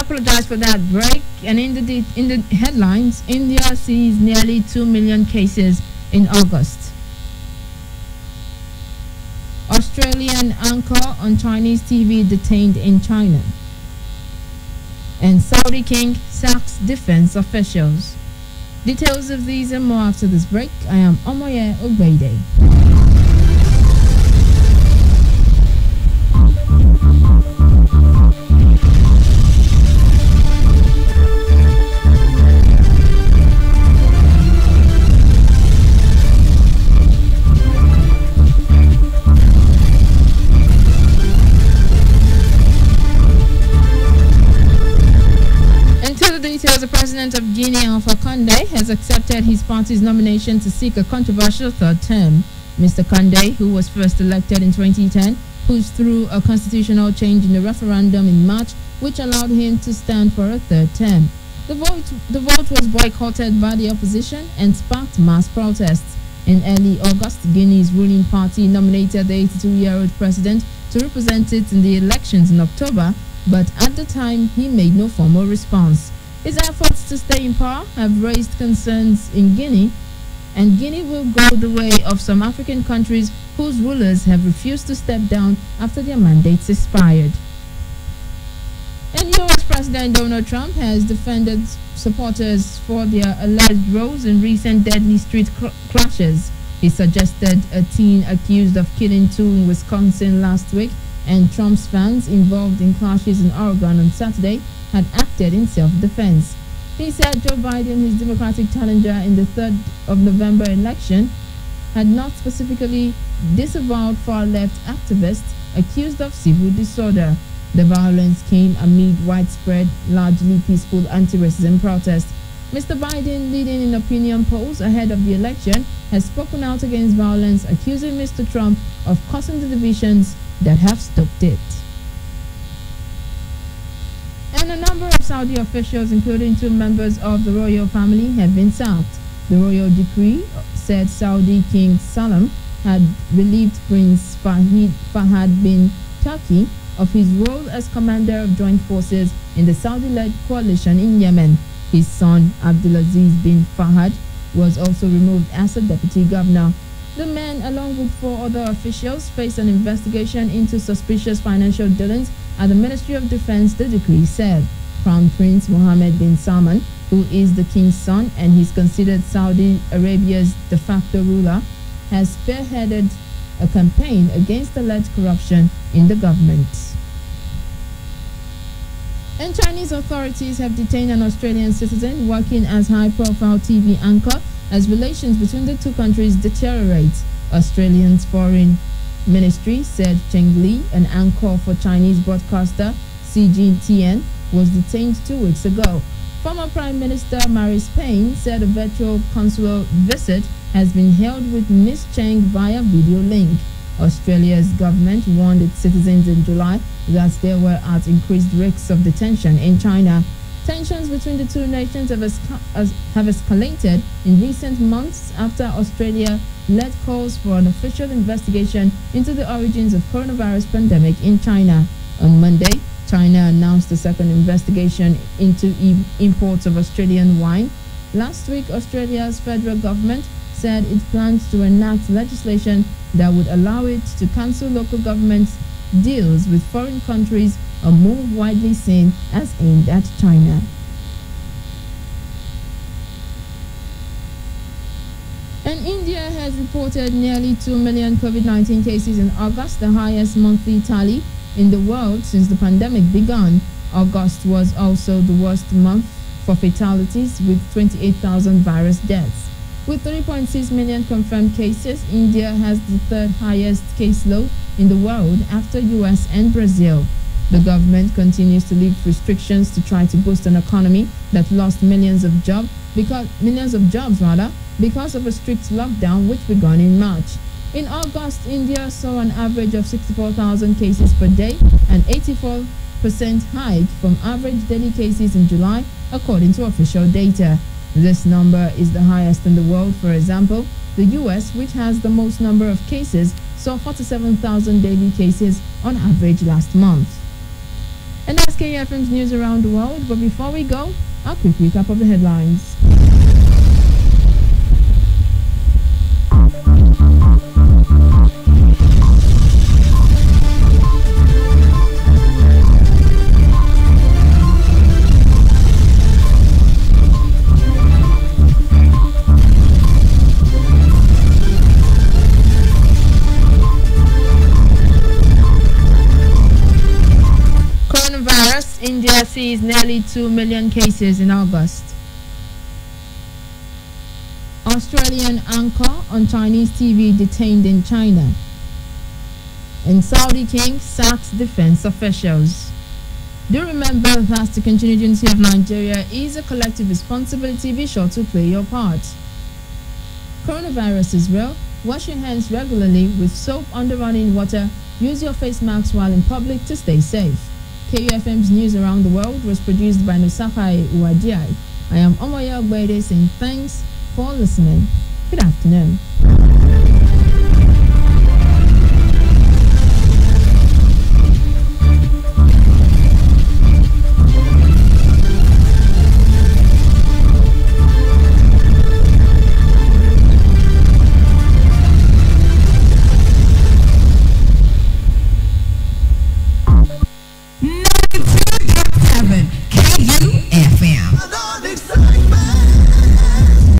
apologize for that break. And in the headlines, India sees nearly 2 million cases in August. Australian anchor on Chinese TV detained in China. And Saudi king sacks defense officials. Details of these and more after this break. I am Omoye Ogbede. The president of Guinea, Alpha Condé, has accepted his party's nomination to seek a controversial third term. Mr. Condé, who was first elected in 2010, pushed through a constitutional change in the referendum in March, which allowed him to stand for a third term. The vote was boycotted by the opposition and sparked mass protests. In early August, Guinea's ruling party nominated the 82-year-old president to represent it in the elections in October, but at the time, he made no formal response. His efforts to stay in power have raised concerns in Guinea, and Guinea will go the way of some African countries whose rulers have refused to step down after their mandates expired. And U.S. President Donald Trump has defended supporters for their alleged roles in recent deadly street clashes. He suggested a teen accused of killing two in Wisconsin last week and Trump's fans involved in clashes in Oregon on Saturday had acted in self-defense. He said Joe Biden, his Democratic challenger in the 3rd of November election, had not specifically disavowed far-left activists accused of civil disorder. The violence came amid widespread, largely peaceful anti-racism protests. Mr. Biden, leading in opinion polls ahead of the election, has spoken out against violence, accusing Mr. Trump of causing the divisions that have stoked it. And a number of Saudi officials, including 2 members of the royal family, have been sacked. The royal decree said Saudi King Salman had relieved Prince Fahad bin Turki of his role as commander of joint forces in the Saudi-led coalition in Yemen. His son, Abdulaziz bin Fahad, was also removed as a deputy governor. The men, along with 4 other officials, face an investigation into suspicious financial dealings at the Ministry of Defense, the decree said. Crown Prince Mohammed bin Salman, who is the king's son and is considered Saudi Arabia's de facto ruler, has spearheaded a campaign against alleged corruption in the government. And Chinese authorities have detained an Australian citizen working as high-profile TV anchor as relations between the two countries deteriorate. Australia's Foreign Ministry said Cheng Li, an anchor for Chinese broadcaster CGTN, was detained 2 weeks ago. Former Prime Minister Marise Payne said a virtual consular visit has been held with Ms. Cheng via video link. Australia's government warned its citizens in July that there were at increased risks of detention in China. Tensions between the two nations have escalated in recent months after Australia led calls for an official investigation into the origins of coronavirus pandemic in China. On Monday, China announced a second investigation into imports of Australian wine. Last week, Australia's federal government said it plans to enact legislation that would allow it to cancel local government deals with foreign countries, a move widely seen as aimed at China. And India has reported nearly 2 million COVID-19 cases in August, the highest monthly tally in the world since the pandemic began. August was also the worst month for fatalities, with 28,000 virus deaths. With 3.6 million confirmed cases, India has the 3rd highest caseload in the world after US and Brazil. The government continues to lift restrictions to try to boost an economy that lost millions of jobs because of a strict lockdown which began in March. In August, India saw an average of 64,000 cases per day, an 84% hike from average daily cases in July, according to official data. This number is the highest in the world. For example, the US, which has the most number of cases, saw 47,000 daily cases on average last month. And that's KUFM's news around the world. But before we go, a quick recap of the headlines. India sees nearly 2 million cases in August. Australian anchor on Chinese TV detained in China. And Saudi king sacks defense officials. Do remember that the continued unity of Nigeria is a collective responsibility. Be sure to play your part. Coronavirus is real. Wash your hands regularly with soap under running water. Use your face masks while in public to stay safe. KUFM's news around the world was produced by Nusakai Uwadiai. I am Omoya Ogbede saying thanks for listening. Good afternoon.